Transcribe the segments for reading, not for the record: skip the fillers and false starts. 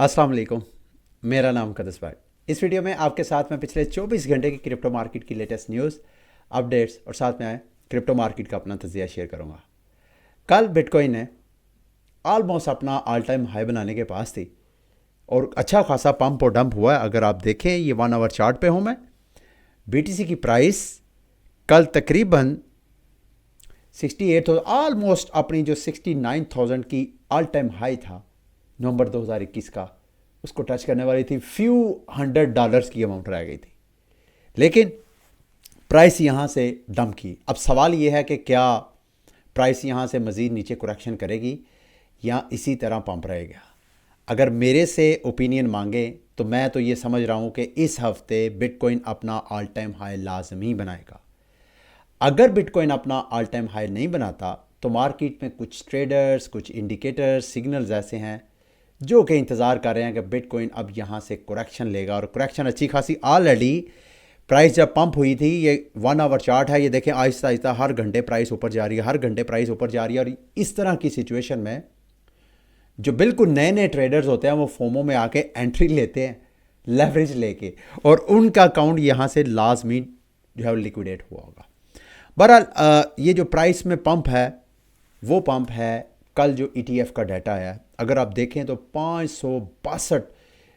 अस्सलाम वालेकुम। मेरा नाम कदस भाई। इस वीडियो में आपके साथ मैं पिछले 24 घंटे की क्रिप्टो मार्केट की लेटेस्ट न्यूज़, अपडेट्स और साथ में क्रिप्टो मार्केट का अपना तजिया शेयर करूंगा। कल बिटकॉइन ने ऑलमोस्ट अपना ऑल टाइम हाई बनाने के पास थी और अच्छा खासा पंप और डंप हुआ है। अगर आप देखें, ये 1 आवर चार्ट पे हूँ मैं। बीटीसी की प्राइस कल तकरीबन 68 ऑलमोस्ट अपनी जो 69,000 की ऑल टाइम हाई था नवंबर 2021 का, उसको टच करने वाली थी। फ्यू $100 की अमाउंट रह गई थी, लेकिन प्राइस यहाँ से डंप की। अब सवाल ये है कि क्या प्राइस यहाँ से मज़ीद नीचे करेक्शन करेगी या इसी तरह पंप रहेगा। अगर मेरे से ओपिनियन मांगे तो मैं तो ये समझ रहा हूँ कि इस हफ्ते बिटकॉइन अपना ऑल टाइम हाई लाजमी बनाएगा। अगर बिटकॉइन अपना ऑल टाइम हाई नहीं बनाता तो मार्केट में कुछ ट्रेडर्स, कुछ इंडिकेटर्स, सिग्नल्स ऐसे हैं जो कि इंतज़ार कर रहे हैं कि बिटकॉइन अब यहाँ से करेक्शन लेगा। और करेक्शन अच्छी खासी ऑलरेडी प्राइस जब पंप हुई थी, ये 1 आवर चार्ट है, ये देखें आहिस्ता आहिस्ता हर घंटे प्राइस ऊपर जा रही है, हर घंटे प्राइस ऊपर जा रही है। और इस तरह की सिचुएशन में जो बिल्कुल नए नए ट्रेडर्स होते हैं वो फोमो में आके एंट्री लेते हैं लेवरेज लेके, और उनका अकाउंट यहाँ से लाजमी जो है लिक्विडेट हुआ होगा। बहरहाल ये जो प्राइस में पंप है वो पंप है कल जो ETF का डाटा है। अगर आप देखें तो $562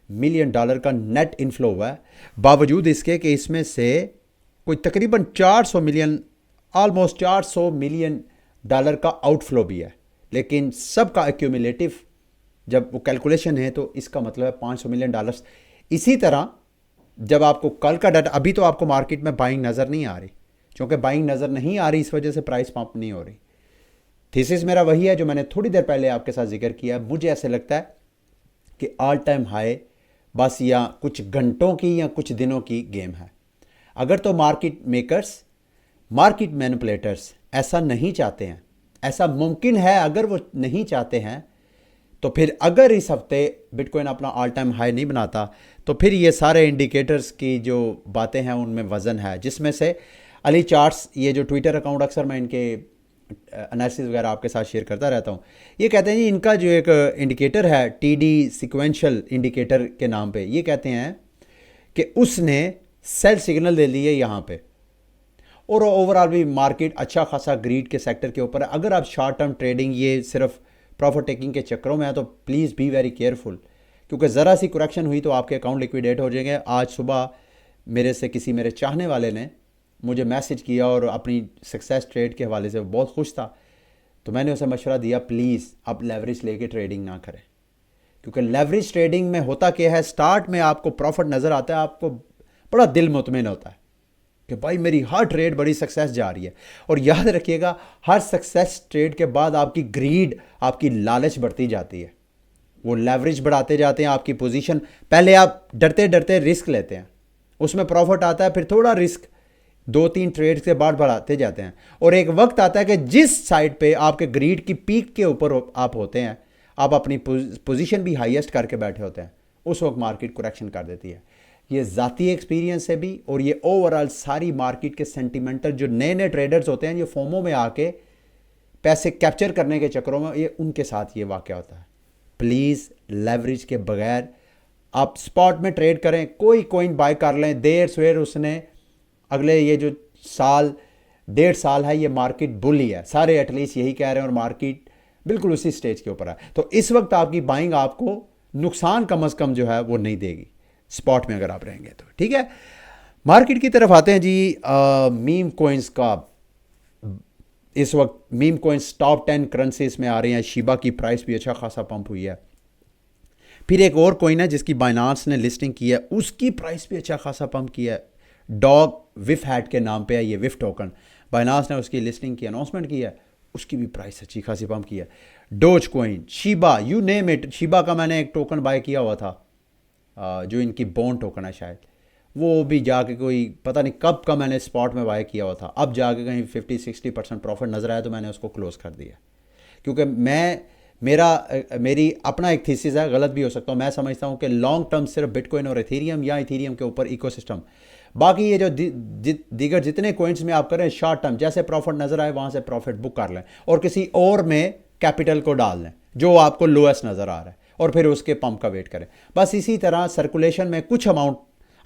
मिलियन का नेट इनफ्लो हुआ है, बावजूद इसके कि इसमें से कोई तकरीबन 400 मिलियन, ऑलमोस्ट $400 मिलियन का आउटफ्लो भी है। लेकिन सबका एक्यूमुलेटिव जब वो कैलकुलेशन है तो इसका मतलब है $500 मिलियन। इसी तरह जब आपको कल का डाटा, अभी तो आपको मार्केट में बाइंग नज़र नहीं आ रही, क्योंकि बाइंग नज़र नहीं आ रही इस वजह से प्राइस पंप नहीं हो रही। थीसिस मेरा वही है जो मैंने थोड़ी देर पहले आपके साथ जिक्र किया। मुझे ऐसे लगता है कि ऑल टाइम हाई बस या कुछ घंटों की या कुछ दिनों की गेम है। अगर तो मार्केट मेकर्स, मार्केट मैनिपुलेटर्स ऐसा नहीं चाहते हैं, ऐसा मुमकिन है अगर वो नहीं चाहते हैं, तो फिर अगर इस हफ्ते बिटकॉइन अपना ऑल टाइम हाई नहीं बनाता तो फिर ये सारे इंडिकेटर्स की जो बातें हैं उनमें वज़न है, जिसमें से अली चार्ट्स, ये जो ट्विटर अकाउंट अक्सर मैं इनके एनालिसिस वगैरह आपके साथ शेयर करता रहता हूँ, ये कहते हैं जी इनका जो एक इंडिकेटर है TD सीक्वेंशियल इंडिकेटर के नाम पे, ये कहते हैं कि उसने सेल सिग्नल दे लिए यहाँ पे, और ओवरऑल भी मार्केट अच्छा खासा ग्रीड के सेक्टर के ऊपर है। अगर आप शॉर्ट टर्म ट्रेडिंग ये सिर्फ प्रॉफिट टेकिंग के चक्करों में है तो प्लीज़ बी वेरी केयरफुल, क्योंकि ज़रा सी करेक्शन हुई तो आपके अकाउंट लिक्विडेट हो जाएंगे। आज सुबह मेरे से किसी मेरे चाहने वाले ने मुझे मैसेज किया और अपनी सक्सेस ट्रेड के हवाले से बहुत खुश था, तो मैंने उसे मशवरा दिया प्लीज़ आप लेवरेज लेके ट्रेडिंग ना करें, क्योंकि लेवरेज ट्रेडिंग में होता क्या है, स्टार्ट में आपको प्रॉफिट नज़र आता है, आपको बड़ा दिल मुतमिन होता है कि भाई मेरी हर ट्रेड बड़ी सक्सेस जा रही है। और याद रखिएगा, हर सक्सेस ट्रेड के बाद आपकी ग्रीड, आपकी लालच बढ़ती जाती है, वो लेवरेज बढ़ाते जाते हैं आपकी पोजीशन। पहले आप डरते डरते रिस्क लेते हैं, उसमें प्रॉफिट आता है, फिर थोड़ा रिस्क 2-3 ट्रेड के बाद बढ़ाते जाते हैं, और एक वक्त आता है कि जिस साइड पे आपके ग्रीड की पीक के ऊपर आप होते हैं, आप अपनी पोजीशन भी हाईएस्ट करके बैठे होते हैं, उस वक्त मार्केट करेक्शन कर देती है। ये ज़ाती एक्सपीरियंस है भी, और ये ओवरऑल सारी मार्केट के सेंटिमेंटल जो नए नए ट्रेडर्स होते हैं, जो फोमो में आके पैसे कैप्चर करने के चक्करों में, ये उनके साथ ये वाक़या होता है। प्लीज़ लेवरेज के बगैर आप स्पॉट में ट्रेड करें, कोई कॉइन बाय कर लें, देर सवेर उसने अगले ये जो साल 1.5 साल है ये मार्केट बुल ही है, सारे एटलीस्ट यही कह रहे हैं, और मार्केट बिल्कुल उसी स्टेज के ऊपर है। तो इस वक्त आपकी बाइंग आपको नुकसान कम से कम जो है वो नहीं देगी स्पॉट में अगर आप रहेंगे तो, ठीक है। मार्केट की तरफ आते हैं जी। मीम कोइंस का इस वक्त मीम कोइंस टॉप 10 करेंसीज में आ रहे हैं। शिबा की प्राइस भी अच्छा खासा पंप हुई है। फिर एक और कोइन है जिसकी बाइनांस ने लिस्टिंग की है, उसकी प्राइस भी अच्छा खासा पंप किया है। डॉग विफ हैट के नाम पे है ये विफ टोकन, बाइनांस ने उसकी लिस्टिंग की अनाउंसमेंट की है, उसकी भी प्राइस अच्छी खासी पंप की है। Dose coin, Shiba, you name it. Shiba का मैंने एक टोकन बाय किया हुआ था, जो इनकी बॉन्ड टोकन है शायद, वो भी जाके कोई पता नहीं कब का मैंने स्पॉट में बाय किया हुआ था, अब जाके कहीं 50-60% प्रॉफिट नज़र आया तो मैंने उसको क्लोज़ कर दिया, क्योंकि मेरी अपना एक थीसिस है, गलत भी हो सकता हूँ। मैं समझता हूँ कि लॉन्ग टर्म सिर्फ बिटकॉइन और इथेरियम या इथेरियम के ऊपर इकोसिस्टम, बाकी ये जो दीगर जितने कॉइन्स में आप करें शॉर्ट टर्म, जैसे प्रॉफिट नज़र आए वहाँ से प्रॉफिट बुक कर लें और किसी और में कैपिटल को डाल लें जो आपको लोएस्ट नज़र आ रहा है, और फिर उसके पंप का वेट करें। बस इसी तरह सर्कुलेशन में कुछ अमाउंट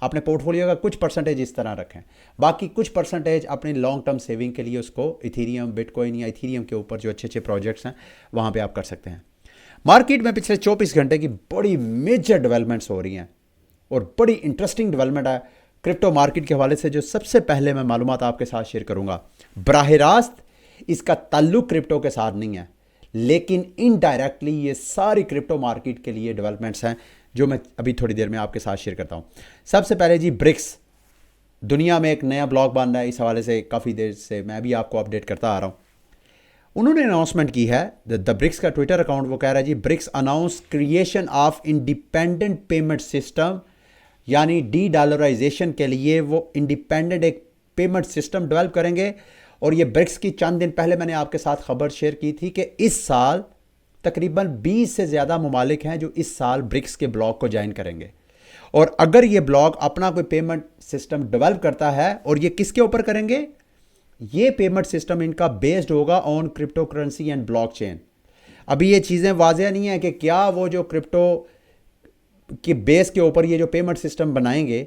अपने पोर्टफोलियो का कुछ परसेंटेज इस तरह रखें, बाकी कुछ परसेंटेज अपने लॉन्ग टर्म सेविंग के लिए उसको इथीरियम, बिटकॉइन या इथीरियम के ऊपर जो अच्छे अच्छे प्रोजेक्ट्स हैं वहाँ पे आप कर सकते हैं। मार्केट में पिछले 24 घंटे की बड़ी मेजर डेवलपमेंट्स हो रही हैं और बड़ी इंटरेस्टिंग डेवलपमेंट है क्रिप्टो मार्केट के हवाले से, जो सबसे पहले मैं मालूमात आपके साथ शेयर करूंगा। बराह रास्त इसका ताल्लुक क्रिप्टो के साथ नहीं है, लेकिन इनडायरेक्टली ये सारी क्रिप्टो मार्केट के लिए डेवलपमेंट्स हैं जो मैं अभी थोड़ी देर में आपके साथ शेयर करता हूं। सबसे पहले जी ब्रिक्स, दुनिया में एक नया ब्लॉक बन रहा है, इस हवाले से काफ़ी देर से मैं भी आपको अपडेट करता आ रहा हूं। उन्होंने अनाउंसमेंट की है, द ब्रिक्स का ट्विटर अकाउंट वो कह रहा है जी, BRICS announce creation of independent payment system, यानी डी डॉलराइजेशन के लिए वो इंडिपेंडेंट एक पेमेंट सिस्टम डेवलप करेंगे। और ये ब्रिक्स की चंद दिन पहले मैंने आपके साथ खबर शेयर की थी कि इस साल तकरीबन 20 से ज़्यादा ममालिक हैं जो इस साल ब्रिक्स के ब्लॉक को ज्वाइन करेंगे। और अगर ये ब्लॉक अपना कोई पेमेंट सिस्टम डेवलप करता है, और ये किसके ऊपर करेंगे, ये पेमेंट सिस्टम इनका बेस्ड होगा on crypto currency and blockchain. अभी ये चीज़ें वाज़ेह नहीं है कि क्या वो जो क्रिप्टो की बेस के ऊपर ये जो पेमेंट सिस्टम बनाएंगे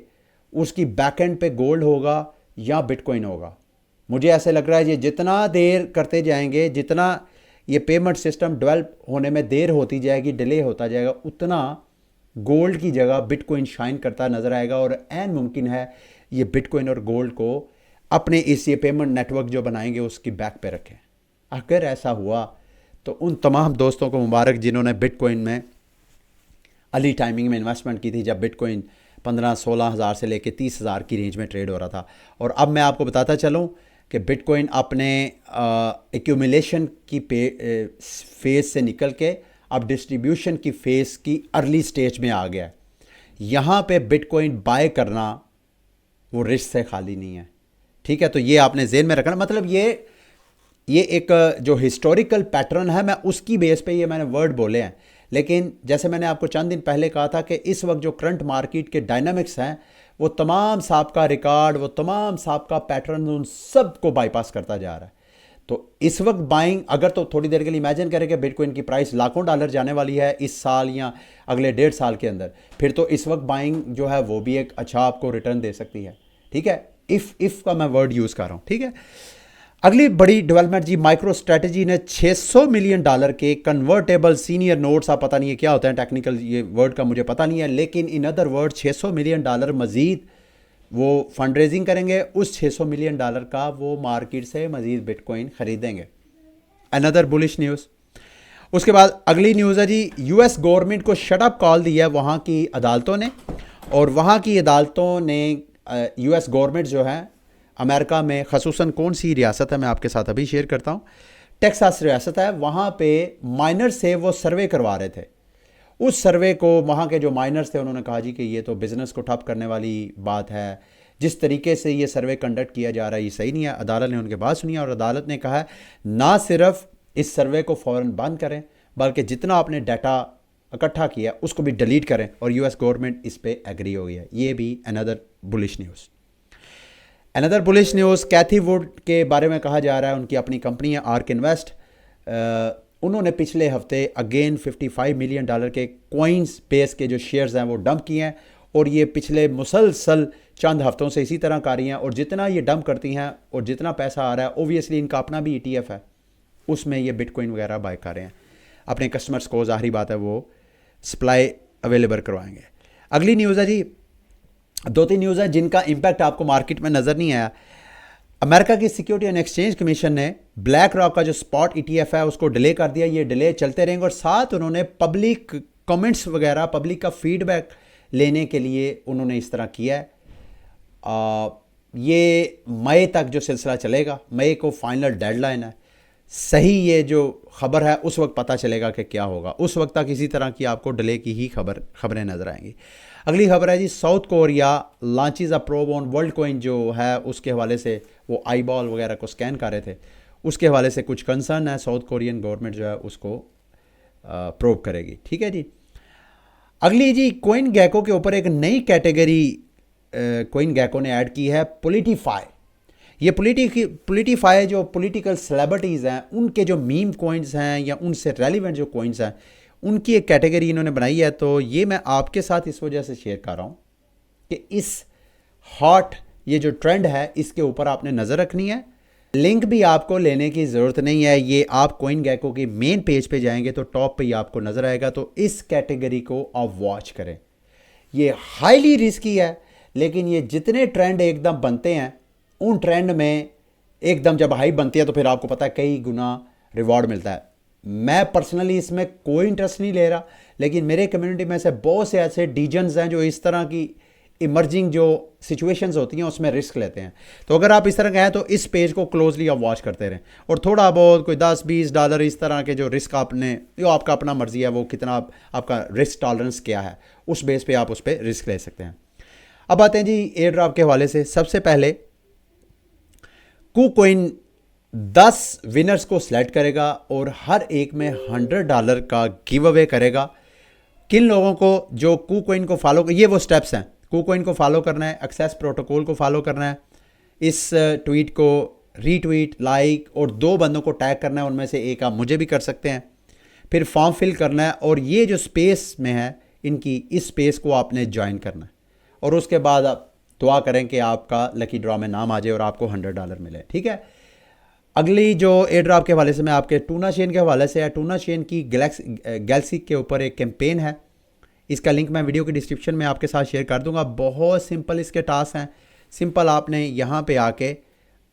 उसकी बैकएंड पे गोल्ड होगा या बिटकॉइन होगा। मुझे ऐसे लग रहा है ये जितना देर करते जाएंगे, जितना ये पेमेंट सिस्टम डेवलप होने में देर होती जाएगी, डिले होता जाएगा, उतना गोल्ड की जगह बिटकॉइन शाइन करता नज़र आएगा। और ऐन मुमकिन है ये बिटकॉइन और गोल्ड को अपने इस ये पेमेंट नेटवर्क जो बनाएंगे उसकी बैक पे रखें। अगर ऐसा हुआ तो उन तमाम दोस्तों को मुबारक जिन्होंने बिटकॉइन में अर्ली टाइमिंग में इन्वेस्टमेंट की थी, जब बिटकॉइन 15-16 हज़ार से लेकर 30 हज़ार की रेंज में ट्रेड हो रहा था। और अब मैं आपको बताता चलूँ कि बिटकॉइन अपने एक्यूमुलेशन की फेज़ से निकल के अब डिस्ट्रीब्यूशन की फेज़ की अर्ली स्टेज में आ गया है। यहाँ पे बिटकॉइन बाय करना वो रिस्क से खाली नहीं है, ठीक है। तो ये आपने जेहन में रखना, मतलब ये एक जो हिस्टोरिकल पैटर्न है, मैं उसकी बेस पे ये मैंने वर्ड बोले हैं। लेकिन जैसे मैंने आपको चंद दिन पहले कहा था कि इस वक्त जो करंट मार्केट के डायनामिक्स हैं वो तमाम साबका रिकॉर्ड, वो तमाम साबका पैटर्न, उन सब को बाईपास करता जा रहा है। तो इस वक्त बाइंग, अगर तो थोड़ी देर के लिए इमेजिन करें कि बिटकॉइन की प्राइस लाखों डॉलर जाने वाली है इस साल या अगले 1.5 साल के अंदर, फिर तो इस वक्त बाइंग जो है वो भी एक अच्छा आपको रिटर्न दे सकती है, ठीक है। इफ़ का मैं वर्ड यूज़ कर रहा हूँ, ठीक है। अगली बड़ी डेवलपमेंट जी, माइक्रो स्ट्रेटजी ने $600 मिलियन के कन्वर्टेबल सीनियर नोट्स, आप पता नहीं है क्या होता है टेक्निकल, ये वर्ड का मुझे पता नहीं है, लेकिन इन अदर वर्ड $600 मिलियन मज़ीद वो फंड रेजिंग करेंगे। उस $600 मिलियन का वो मार्केट से मज़ीद बिटकॉइन ख़रीदेंगे। Another bullish news. उसके बाद अगली न्यूज़ है जी, यूएस गवर्नमेंट को शट अप कॉल दिया है वहाँ की अदालतों ने। और वहाँ की अदालतों ने यूएस गवर्नमेंट जो है अमेरिका में, खसूसन कौन सी रियासत है मैं आपके साथ अभी शेयर करता हूँ, टेक्सास रियासत है, वहाँ पे माइनर्स से वो सर्वे करवा रहे थे। उस सर्वे को वहाँ के जो माइनर्स थे उन्होंने कहा जी कि ये तो बिज़नेस को ठप करने वाली बात है, जिस तरीके से ये सर्वे कंडक्ट किया जा रहा है ये सही नहीं है। अदालत ने उनकी बात सुनी और अदालत ने कहा है ना सिर्फ इस सर्वे को फ़ौरन बंद करें, बल्कि जितना आपने डाटा इकट्ठा किया उसको भी डिलीट करें। और यूएस गवर्नमेंट इस पर एग्री हो गई है। ये भी another bullish news. Another bullish news, Cathie Wood के बारे में कहा जा रहा है, उनकी अपनी कंपनी है आर्क इन्वेस्ट, उन्होंने पिछले हफ्ते अगेन $55 मिलियन के कॉइन्स बेस के जो शेयर्स हैं वो डंप किए हैं। और ये पिछले मुसलसल चंद हफ्तों से इसी तरह कर रही हैं। और जितना ये डंप करती हैं और जितना पैसा आ रहा है, ओबियसली इनका अपना भी ETF है, उसमें ये बिटकॉइन वगैरह बाय कर रहे हैं अपने कस्टमर्स को। ज़ाहिरी बात है वो सप्लाई अवेलेबल करवाएंगे। अगली न्यूज़ है जी, 2-3 न्यूज़ है जिनका इम्पैक्ट आपको मार्केट में नज़र नहीं आया। अमेरिका की सिक्योरिटी एंड एक्सचेंज कमीशन ने ब्लैक रॉक का जो स्पॉट ETF है उसको डिले कर दिया। ये डिले चलते रहेंगे। और साथ उन्होंने पब्लिक कमेंट्स वगैरह, पब्लिक का फीडबैक लेने के लिए उन्होंने इस तरह किया है। ये मई तक जो सिलसिला चलेगा, मई को फाइनल डेडलाइन है। सही ये जो खबर है उस वक्त पता चलेगा कि क्या होगा। उस वक्त तक इसी तरह की आपको डिले की ही खबरें नज़र आएंगी। अगली खबर है जी, South Korea launches a probe on Worldcoin जो है उसके हवाले से, वो आई बॉल वगैरह को स्कैन कर रहे थे, उसके हवाले से कुछ कंसर्न है। साउथ कोरियन गवर्नमेंट जो है उसको प्रोब करेगी, ठीक है जी। अगली जी, कोइन गैको के ऊपर एक नई कैटेगरी कोइन गैको ने ऐड की है, पॉलिटिफाई। ये पॉलिटिफाई जो पॉलिटिकल सेलिब्रिटीज़ हैं उनके जो मीम कॉइन्स हैं या उनसे रेलिवेंट जो कॉइन्स हैं उनकी एक कैटेगरी इन्होंने बनाई है। तो ये मैं आपके साथ इस वजह से शेयर कर रहा हूँ कि इस हॉट ये जो ट्रेंड है इसके ऊपर आपने नज़र रखनी है। लिंक भी आपको लेने की ज़रूरत नहीं है, ये आप CoinGecko की मेन पेज पे जाएंगे तो टॉप पे ही आपको नज़र आएगा। तो इस कैटेगरी को आप वॉच करें। ये हाईली रिस्की है, लेकिन ये जितने ट्रेंड एकदम बनते हैं उन ट्रेंड में एकदम जब हाई बनती है तो फिर आपको पता है कई गुना रिवॉर्ड मिलता है। मैं पर्सनली इसमें कोई इंटरेस्ट नहीं ले रहा, लेकिन मेरे कम्युनिटी में से बहुत से ऐसे डीजन्स हैं जो इस तरह की इमर्जिंग जो सिचुएशंस होती हैं उसमें रिस्क लेते हैं। तो अगर आप इस तरह के हैं तो इस पेज को क्लोजली आप वॉच करते रहें और थोड़ा बहुत कोई $10-20 इस तरह के जो रिस्क आपने, जो आपका अपना मर्जी है वो कितना आपका रिस्क टॉलरेंस क्या है, उस बेस पे आप उस पर रिस्क ले सकते हैं। अब आते हैं जी एयर ड्रॉप के हवाले से। सबसे पहले KuCoin 10 विनर्स को सिलेक्ट करेगा और हर एक में $100 का गिव अवे करेगा। किन लोगों को जो KuCoin को फॉलो, ये वो स्टेप्स हैं, KuCoin को फॉलो करना है, एक्सेस प्रोटोकॉल को फॉलो करना है, इस ट्वीट को रीट्वीट, लाइक और 2 बंदों को टैग करना है, उनमें से एक आप मुझे भी कर सकते हैं। फिर फॉर्म फिल करना है और ये जो स्पेस में है इनकी, इस स्पेस को आपने ज्वाइन करना है और उसके बाद आप दुआ करें कि आपका लकी ड्रॉ में नाम आ जाए और आपको $100 मिले। ठीक है। अगली जो एयर ड्रॉप के हवाले से मैं आपके टूना चेन के हवाले से है। टूना चेन की गैलेक्सी के ऊपर एक कैंपेन है, इसका लिंक मैं वीडियो की डिस्क्रिप्शन में आपके साथ शेयर कर दूंगा। बहुत सिंपल इसके टास्क हैं। सिंपल आपने यहाँ पे आके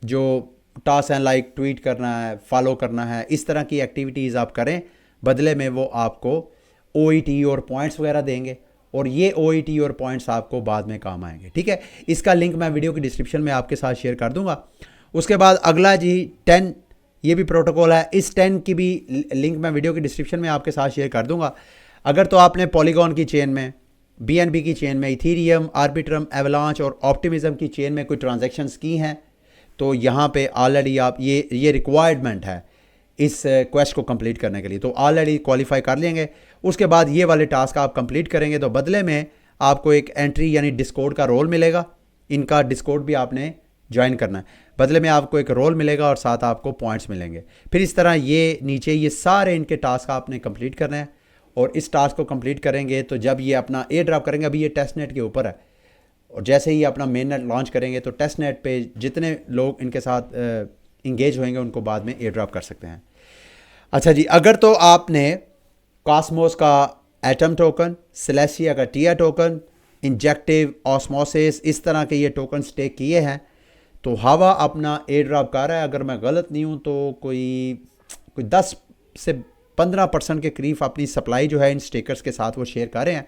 जो टास्क हैं लाइक ट्वीट करना है, फॉलो करना है, इस तरह की एक्टिविटीज़ आप करें, बदले में वो आपको OET और पॉइंट्स वगैरह देंगे और ये OET और पॉइंट्स आपको बाद में काम आएंगे। ठीक है। इसका लिंक मैं वीडियो की डिस्क्रिप्शन में आपके साथ शेयर कर दूंगा। उसके बाद अगला जी 10, ये भी प्रोटोकॉल है। इस 10 की भी लिंक मैं वीडियो की डिस्क्रिप्शन में आपके साथ शेयर कर दूंगा। अगर तो आपने पॉलीगॉन की चेन में, BNB की चेन में, इथीरियम, आर्बिट्रम, एवलांच और ऑप्टिमिज्म की चेन में कोई ट्रांजैक्शंस की हैं तो यहाँ पे ऑलरेडी आप ये रिक्वायरमेंट है इस क्वेस्ट को कंप्लीट करने के लिए, तो ऑलरेडी क्वालिफाई कर लेंगे। उसके बाद ये वाले टास्क आप कंप्लीट करेंगे तो बदले में आपको एक एंट्री यानी डिस्कॉर्ड का रोल मिलेगा। इनका डिस्कॉर्ड भी आपने ज्वाइन करना है, बदले में आपको एक रोल मिलेगा और साथ आपको पॉइंट्स मिलेंगे। फिर इस तरह ये नीचे ये सारे इनके टास्क आपने कंप्लीट करने हैं और इस टास्क को कंप्लीट करेंगे तो जब ये अपना एयर ड्रॉप करेंगे, अभी ये टेस्ट नेट के ऊपर है और जैसे ही अपना मेन नेट लॉन्च करेंगे तो टेस्ट नेट पे जितने लोग इनके साथ इंगेज होंगे उनको बाद में एयर ड्रॉप कर सकते हैं। अच्छा जी, अगर तो आपने कॉस्मोस का एटम टोकन, सेलेसिया का टिया टोकन, इंजेक्टिव, ऑस्मोसिस, इस तरह के ये टोकन स्टेक किए हैं तो हवा अपना एयर ड्रॉप कर रहा है। अगर मैं गलत नहीं हूँ तो कोई 10 से 15% के करीब अपनी सप्लाई जो है इन स्टेकर्स के साथ वो शेयर कर रहे हैं।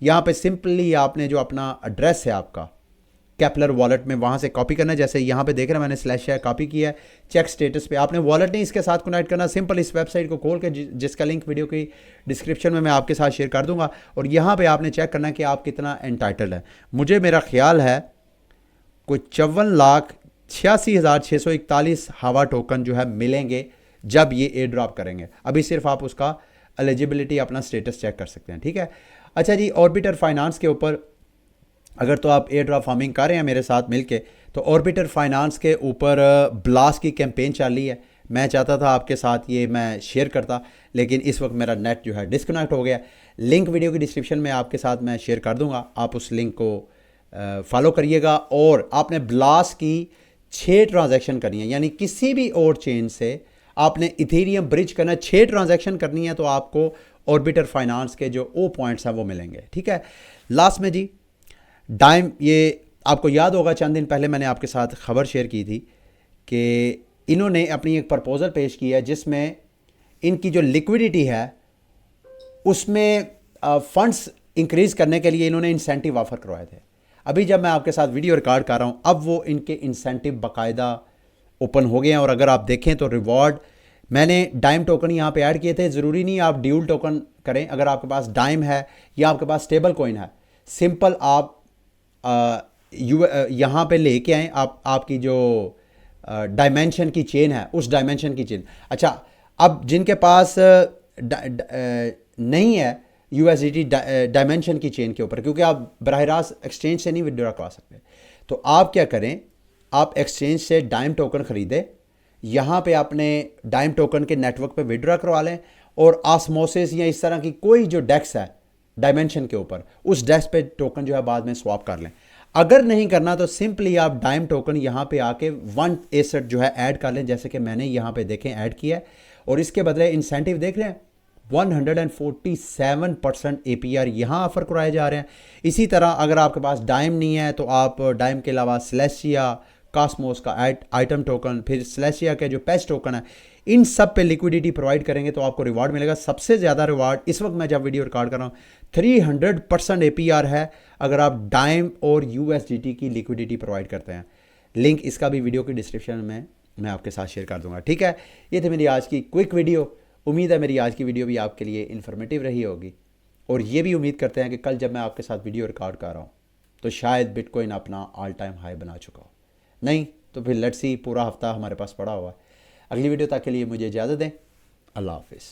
यहाँ पे सिंपली आपने जो अपना एड्रेस है आपका कैपलर वॉलेट में, वहाँ से कॉपी करना है। जैसे यहाँ पे देख रहे हैं मैंने स्लैश कॉपी किया है। चेक स्टेटस पे आपने वॉलेट नहीं इसके साथ कनेक्ट करना, सिंपल इस वेबसाइट को खोल के जिसका लिंक वीडियो की डिस्क्रिप्शन में मैं आपके साथ शेयर कर दूंगा और यहाँ पे आपने चेक करना है कि आप कितना एंटाइटल्ड है। मुझे मेरा ख्याल है कोई 54,86,641 हवा टोकन जो है मिलेंगे जब ये एयर ड्रॉप करेंगे। अभी सिर्फ आप उसका एलिजिबिलिटी, अपना स्टेटस चेक कर सकते हैं। ठीक है। अच्छा जी, ऑर्बिटर फाइनेंस के ऊपर अगर तो आप एयर ड्रॉप फार्मिंग कर रहे हैं मेरे साथ मिलके, तो ऑर्बिटर फाइनेंस के ऊपर ब्लास्ट की कैंपेन चल रही है। मैं चाहता था आपके साथ ये मैं शेयर करता, लेकिन इस वक्त मेरा नेट जो है डिस्कनेक्ट हो गया। लिंक वीडियो की डिस्क्रिप्शन में आपके साथ मैं शेयर कर दूंगा, आप उस लिंक को फॉलो करिएगा। और आपने ब्लास्ट की 6 ट्रांजैक्शन करनी है, यानी किसी भी और चेन से आपने इथेरियम ब्रिज करना है, 6 ट्रांजैक्शन करनी है तो आपको ऑर्बिटर फाइनेंस के जो ओ पॉइंट्स हैं वो मिलेंगे। ठीक है। लास्ट में जी डाइम, ये आपको याद होगा चंद दिन पहले मैंने आपके साथ खबर शेयर की थी कि इन्होंने अपनी एक प्रपोज़ल पेश की है जिसमें इनकी जो लिक्विडिटी है उसमें फंड्स इंक्रीज़ करने के लिए इन्होंने इंसेंटिव ऑफ़र करवाए थे। अभी जब मैं आपके साथ वीडियो रिकॉर्ड कर रहा हूँ अब वो इनके इंसेंटिव बाकायदा ओपन हो गए हैं और अगर आप देखें तो रिवॉर्ड, मैंने डाइम टोकन यहाँ पे ऐड किए थे। ज़रूरी नहीं आप ड्यूल टोकन करें, अगर आपके पास डाइम है या आपके पास स्टेबल कॉइन है, सिंपल आप यहाँ पे लेके आएँ आपकी जो डायमेंशन की चेन है उस डायमेंशन की चेन। अच्छा, अब जिनके पास नहीं है USDT डायमेंशन की चेन के ऊपर, क्योंकि आप बराह रास्त एक्सचेंज से नहीं विड्रॉ करवा सकते, तो आप क्या करें, आप एक्सचेंज से डाइम टोकन ख़रीदें, यहाँ पे आपने डाइम टोकन के नेटवर्क पे विड्रॉ करवा लें और आसमोसिस या इस तरह की कोई जो डेक्स है डायमेंशन के ऊपर, उस डेस्क पे टोकन जो है बाद में स्वैप कर लें। अगर नहीं करना तो सिंपली आप डाइम टोकन यहाँ पे आके वन एसेट जो है ऐड कर लें, जैसे कि मैंने यहाँ पे देखें ऐड किया है, और इसके बदले इंसेंटिव देख रहे हैं 147% APR यहाँ ऑफर कराए जा रहे हैं। इसी तरह अगर आपके पास डाइम नहीं है तो आप डाइम के अलावा स्लेशिया, कास्मोस का आइटम टोकन, फिर स्लेशिया के जो पेस्ट टोकन है, इन सब पे लिक्विडिटी प्रोवाइड करेंगे तो आपको रिवार्ड मिलेगा। सबसे ज़्यादा रिवार्ड इस वक्त मैं जब वीडियो रिकॉर्ड कर रहा हूँ 300% APR है अगर आप डाइम और USDT की लिक्विडिटी प्रोवाइड करते हैं। लिंक इसका भी वीडियो की डिस्क्रिप्शन में मैं आपके साथ शेयर कर दूंगा, ठीक है। ये थी मेरी आज की क्विक वीडियो। उम्मीद है मेरी आज की वीडियो भी आपके लिए इन्फॉर्मेटिव रही होगी, और ये भी उम्मीद करते हैं कि कल जब मैं आपके साथ वीडियो रिकॉर्ड कर रहा हूँ तो शायद बिटकॉइन अपना ऑल टाइम हाई बना चुका हो। नहीं तो फिर लेट्स सी, पूरा हफ्ता हमारे पास पड़ा हुआ है। अगली वीडियो तक के लिए मुझे इजाज़त दें। अल्लाह हाफिज़।